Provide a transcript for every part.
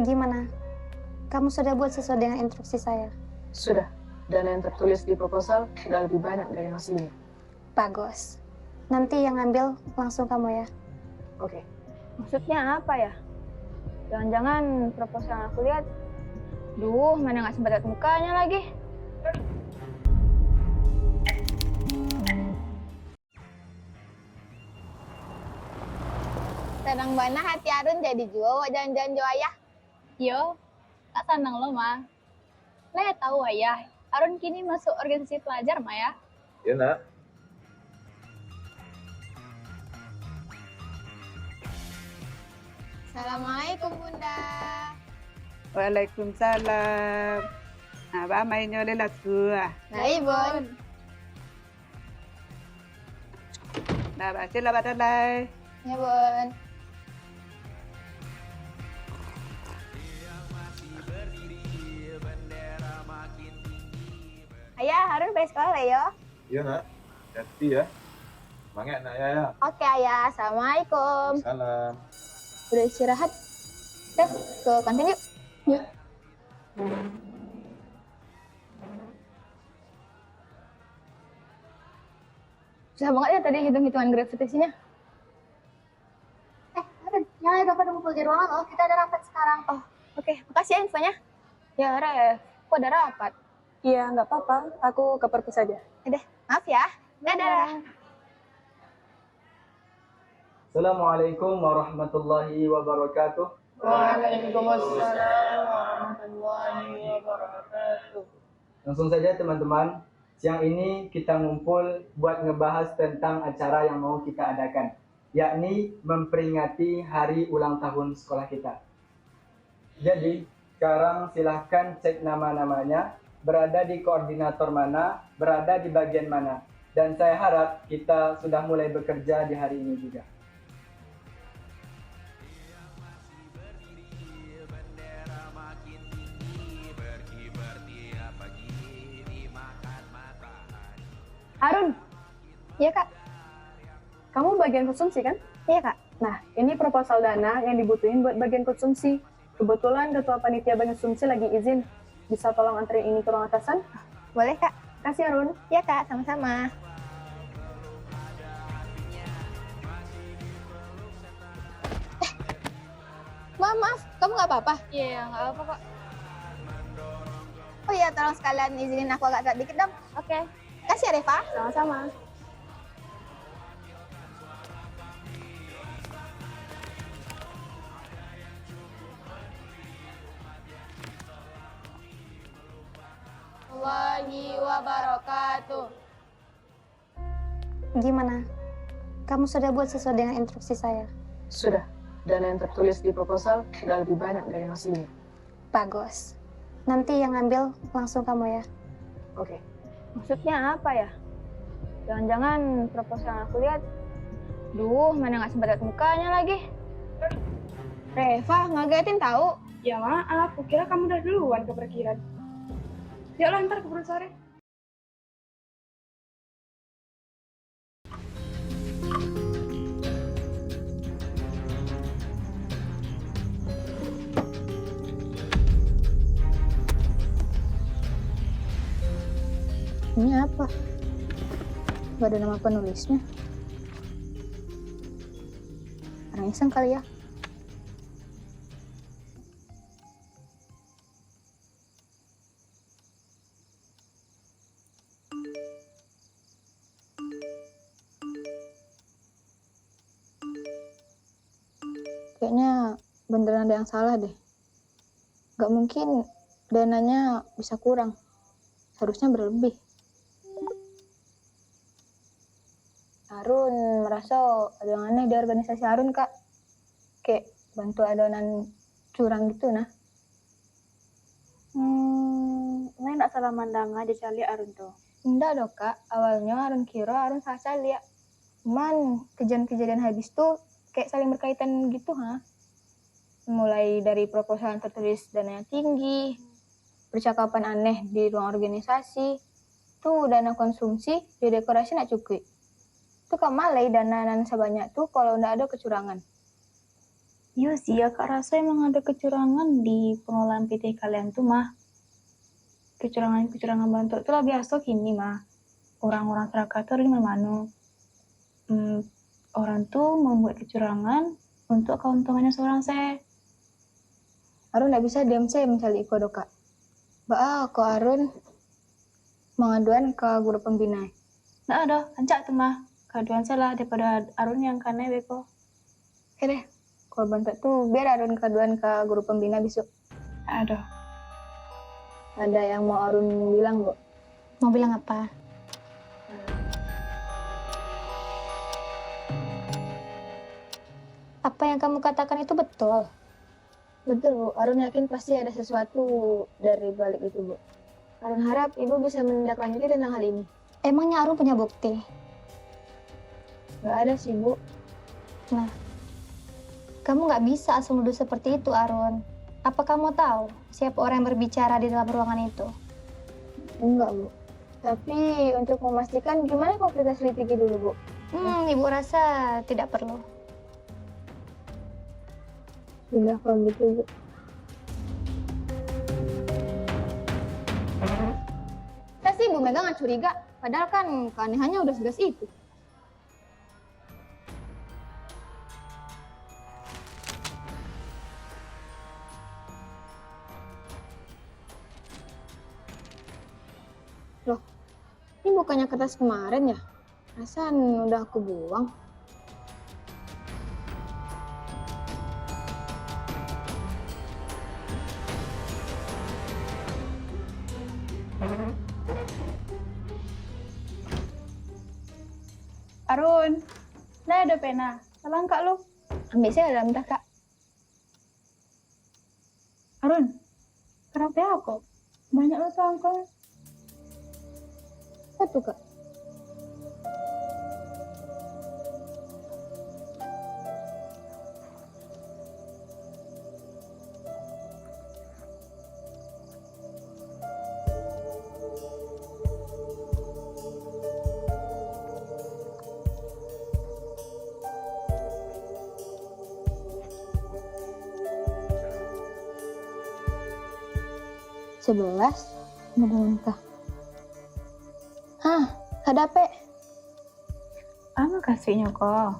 Gimana? Kamu sudah buat sesuai dengan instruksi saya? Sudah. Dana yang tertulis di proposal sudah lebih banyak dari hasilnya. Bagus. Nanti yang ngambil langsung kamu ya. Oke. Maksudnya apa ya? Jangan-jangan proposal yang aku lihat, mana nggak sempat lihat mukanya lagi. Senang banget hati Arun jadi jual jalan-jalan jo ayah. Yo, tak senang lo mah. Le tahu ayah, Arun kini masuk organisasi pelajar mah ya. Ya nak. Assalamualaikum Bunda. Waalaikumsalam. Apa mainnya lelah suah? Baik Bun. Nah, baca lah badalai. Ya Bun. Ayah, Harun balik sekolah ya? Iya nak. Hati ya. Semangat nak ya. Oke ayah, Assalamualaikum. Salam. Udah istirahat? Udah, ke kantin yuk. Yuk. Susah banget ya tadi hitung-hitungan gravitasinya. Harun, jangan dapat ngumpul di ruangan loh. Kita ada rapat sekarang. Oh, oke. Makasih ya infonya. Ya, Ref. Kok ada rapat? Iya, nggak apa-apa. Aku ke perpus saja. Udah, maaf ya. Dadah. Assalamualaikum warahmatullahi wabarakatuh. Waalaikumsalam warahmatullahi wabarakatuh. Langsung saja teman-teman, siang ini kita ngumpul buat ngebahas tentang acara yang mau kita adakan, yakni memperingati hari ulang tahun sekolah kita. Jadi, sekarang silahkan cek nama-namanya, berada di koordinator mana, berada di bagian mana. Dan saya harap kita sudah mulai bekerja di hari ini juga. Harun. Iya Kak. Kamu bagian konsumsi kan? Iya Kak. Nah, ini proposal dana yang dibutuhin buat bagian konsumsi. Kebetulan ketua panitia bagian konsumsi lagi izin. Bisa tolong anterin ini ke ruang atasan? Boleh Kak. Kasih Harun. Iya Kak, sama-sama. Maaf, kamu nggak apa-apa? Iya, nggak apa kok. Oh iya, tolong sekalian izinin aku agak dikit dong. Oke. Kasih ya Reva. Sama-sama. Warahmatullahi wabarakatuh. Gimana? Kamu sudah buat sesuai dengan instruksi saya? Sudah. Dana yang tertulis di proposal sudah lebih banyak dari hasilnya. Bagus. Nanti yang ngambil langsung kamu ya. Oke. Maksudnya apa ya? Jangan-jangan proposal yang aku lihat, mana nggak sempat lihat mukanya lagi. Reva, ngagetin tahu. Ya maaf, aku kira kamu udah duluan ke parkiran. Yuk lah ntar keburu sore. Ini apa? Gak ada nama penulisnya. Orang iseng kali ya. Kayaknya beneran ada yang salah deh. Gak mungkin dananya bisa kurang. Harusnya berlebih. Harun merasa ada yang aneh di organisasi Harun, Kak. Kayak bantu adonan curang gitu, nah. Ini nggak salah mandang aja cali Arun tuh. Enggak dong, Kak. Awalnya Harun kira Harun salah lihat. Cuman kejadian-kejadian habis tuh kayak saling berkaitan gitu, ha. Mulai dari proposal yang tertulis dana yang tinggi, percakapan aneh di ruang organisasi, tuh dana konsumsi di dekorasi nak cukup. Tuh Kak Malay dana sebanyak tuh kalau nggak ada kecurangan. Iya sih ya, Kak rasa emang ada kecurangan di pengelolaan PT kalian tuh mah. Kecurangan bantuan itu lah biasa kini mah. Orang-orang terakator di mana-mana. Orang tuh membuat kecurangan untuk keuntungannya seorang saya. Arun nggak bisa diam saya mencari iko do kak. Ko Arun mengaduan ke guru pembina. Nah ada, kancak tuh mah. Keaduan saya lah daripada Arun yang kane beko. Oke deh, kalau bantu tuh biar Arun keaduan ke guru pembina besok. Aduh. Ada yang mau Arun bilang, Bu? Mau bilang apa? Apa yang kamu katakan itu betul? Betul, Bu. Arun yakin pasti ada sesuatu dari balik itu, Bu. Arun harap Ibu bisa menindaklanjuti tentang hal ini. Emangnya Arun punya bukti? Gak ada sih, Bu. Nah, kamu nggak bisa asal nuduh seperti itu, Arun. Apa kamu tahu siapa orang yang berbicara di dalam ruangan itu? Enggak, Bu. Tapi untuk memastikan gimana kalau kita selidiki dulu, Bu? Ibu rasa tidak perlu. Sudah kalau gitu, Bu. Saya sih Bu Mega nggak curiga. Padahal kan keanehannya udah segas itu. Loh, ini bukannya kertas kemarin ya? Perasaan udah aku buang. Arun, nah ada pena. Tolong Kak lu. Ambil saya dalam tas, Kak. Arun, kenapa ya kok? Banyak lo tuh angkong. Apa tuh, Kak? Sebelas, benar ada apa? Anu kasihnya kok.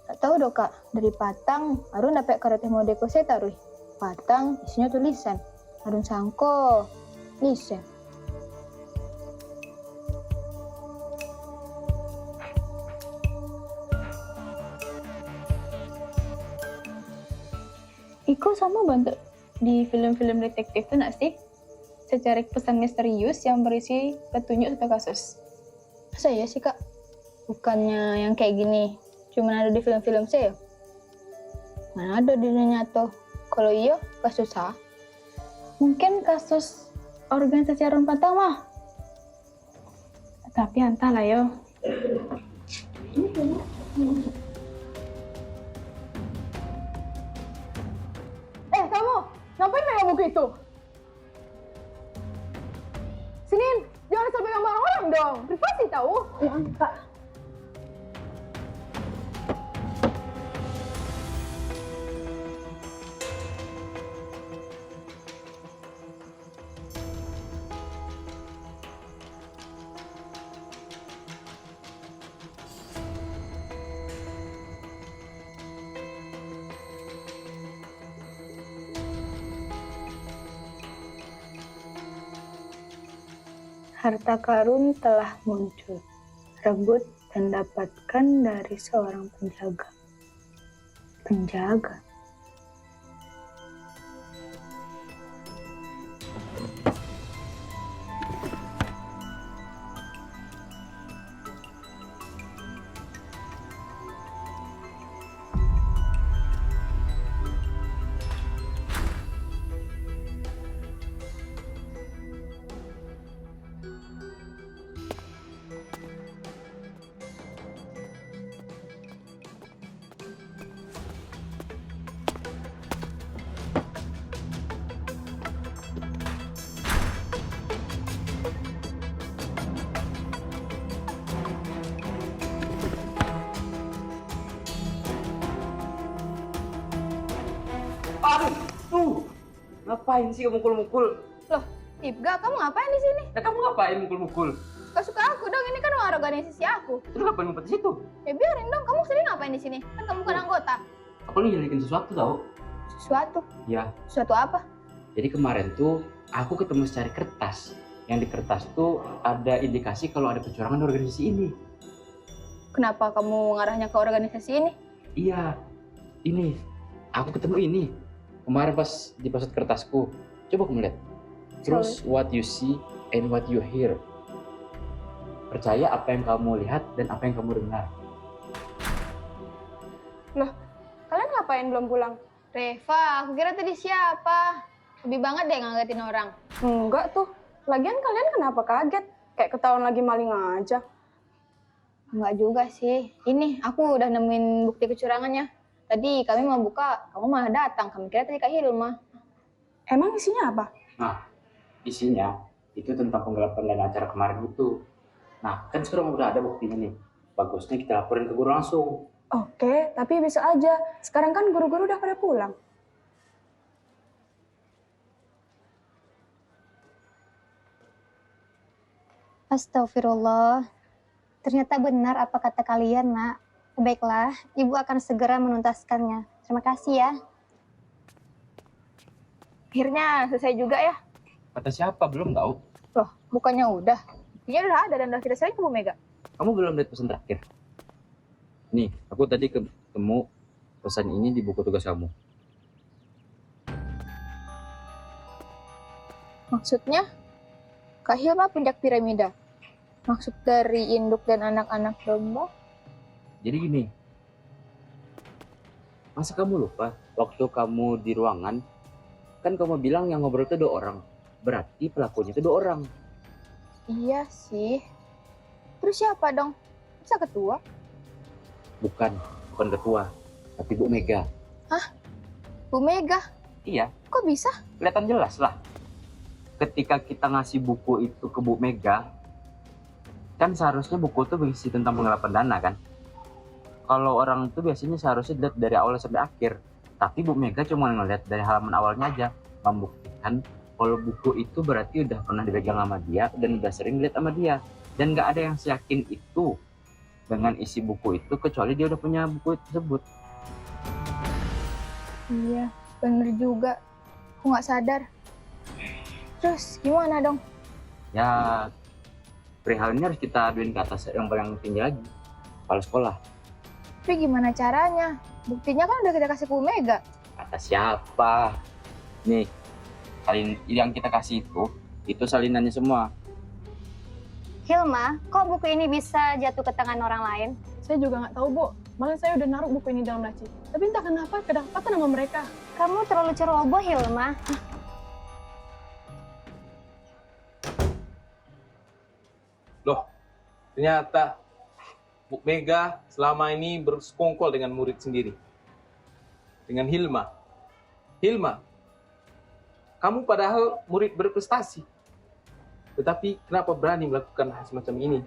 Tak tahu dong Kak, dari Patang, Arun dapat karate mode kose taruh. Patang, isinya tulisan. Arun sangko, lisan. Iko sama bantu di film-film detektif tuh nak sih? Secara pesan misterius yang berisi petunjuk atau kasus. Masa ya sih Kak? Bukannya yang kayak gini, cuma ada di film-film saya. Mana ada di dunia nyata? Kalau iya, kasus sah. Mungkin kasus organisasi Arun Patang mah. Tapi entahlah yo. Kamu, ngapain pegang buku itu? Sinin, jangan sampai pegang barang orang dong. Privasi tahu. Ya, Kak. Harta karun telah muncul. Rebut dan dapatkan dari seorang penjaga. Penjaga? Ngapain sih mukul-mukul? Ibga, kamu ngapain di sini? Nah, kamu ngapain mukul-mukul? Suka-suka aku dong, ini kan ruang organisasi aku. Terus ngapain ngumpet di situ? Ya biarin dong, kamu sendiri ngapain di sini? Kan kamu bukan anggota. Aku lagi nyelidikin sesuatu tau? Sesuatu? Ya, Sesuatu apa? jadi kemarin tuh aku ketemu secari kertas. Yang di kertas tuh ada indikasi kalau ada kecurangan di organisasi ini. Kenapa kamu ngarahnya ke organisasi ini? Iya, ini. Aku ketemu ini. Kemarin pas di pasut kertasku. Coba kamu lihat. Terus what you see and what you hear. Percaya apa yang kamu lihat dan apa yang kamu dengar. Kalian ngapain belum pulang? Reva, aku kira tadi siapa? Lebih banget deh ngagetin orang. Enggak tuh. Lagian kalian kenapa kaget? Kayak ketahuan lagi maling aja. Enggak juga sih. Ini, aku udah nemuin bukti kecurangannya. Tadi kami mau buka, kamu malah datang. Kami kira tadi Kak Hilma. Emang isinya apa? Nah, isinya itu tentang penggelapan dana acara kemarin itu. Nah, kan sekarang udah ada buktinya nih. Bagusnya kita laporin ke guru langsung. Oke, tapi bisa aja. Sekarang kan guru-guru udah pada pulang. Astagfirullah. Ternyata benar apa kata kalian, Nak. Baiklah, Ibu akan segera menuntaskannya. Terima kasih ya. Akhirnya selesai juga ya. Kata siapa? Belum tahu. Loh, bukannya udah? Buktinya udah ada dan udah kita sering ke Bu Mega. Kamu belum lihat pesan terakhir? Nih, aku tadi ketemu pesan ini di buku tugas kamu. Maksudnya, Kak Hilma puncak piramida. Maksud dari induk dan anak-anak domba? Jadi gini, masa kamu lupa waktu kamu di ruangan, kan kamu bilang yang ngobrol itu 2 orang. Berarti pelakunya itu 2 orang. Iya sih. Terus siapa dong? Bisa ketua? Bukan ketua, tapi Bu Mega. Bu Mega? Iya, Kok bisa? kelihatan jelas lah. Ketika kita ngasih buku itu ke Bu Mega, kan seharusnya buku itu berisi tentang penggelapan dana kan. Kalau orang itu biasanya seharusnya dilihat dari awal sampai akhir. Tapi Bu Mega cuma ngeliat dari halaman awalnya aja. Membuktikan kalau buku itu berarti udah pernah dipegang sama dia dan udah sering lihat sama dia. Dan nggak ada yang yakin itu dengan isi buku itu kecuali dia udah punya buku tersebut. Iya, bener juga. Aku nggak sadar. Terus gimana dong? Ya, perihal ini harus kita aduin ke atas yang paling tinggi lagi, kepala sekolah. Tapi gimana caranya? Buktinya kan udah kita kasih ke Bu Mega. Kata siapa? Nih, salin yang kita kasih itu salinannya semua. Hilma, kok buku ini bisa jatuh ke tangan orang lain? Saya juga nggak tahu, Bu. Malah saya udah naruh buku ini dalam laci. Tapi entah kenapa kedapatan nama mereka. Kamu terlalu ceroboh, Hilma. Loh, ternyata Bu Mega selama ini bersekongkol dengan murid sendiri. Dengan Hilma. Hilma, kamu padahal murid berprestasi. Tetapi kenapa berani melakukan hal semacam ini?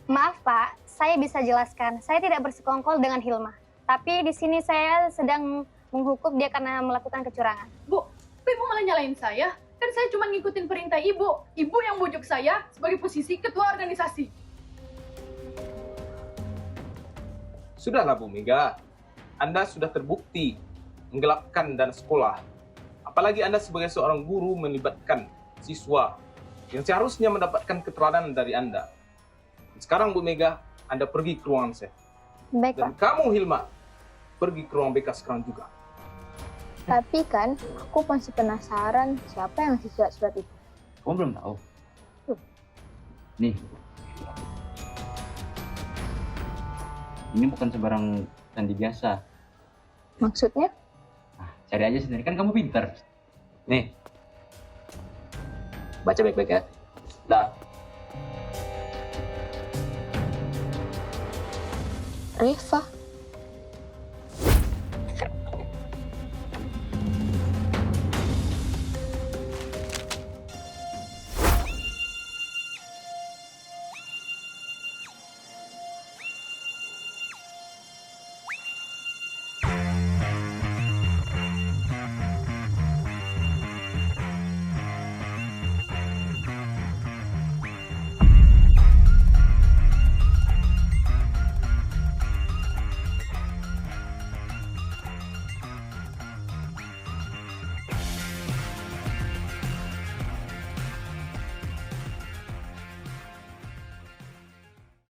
Maaf, Pak. Saya bisa jelaskan. Saya tidak bersekongkol dengan Hilma. Tapi di sini saya sedang menghukum dia karena melakukan kecurangan. Bu, kok ibu malah nyalain saya? Kan saya cuma ngikutin perintah ibu. Ibu yang bujuk saya sebagai posisi ketua organisasi. Sudahlah Bu Mega, Anda sudah terbukti menggelapkan dana sekolah. Apalagi Anda sebagai seorang guru melibatkan siswa yang seharusnya mendapatkan keteladanan dari Anda. Sekarang Bu Mega, Anda pergi ke ruangan saya. Baik, Dan Pak. kamu Hilma, pergi ke ruang BK sekarang juga. Tapi kan, aku masih penasaran siapa yang ngasih surat-surat itu. Kamu belum tahu? Nih. Ini bukan sembarang sandi biasa. Maksudnya? Nah, cari aja sendiri, kan kamu pintar. Nih. Baca baik-baik ya. Dah. Reva.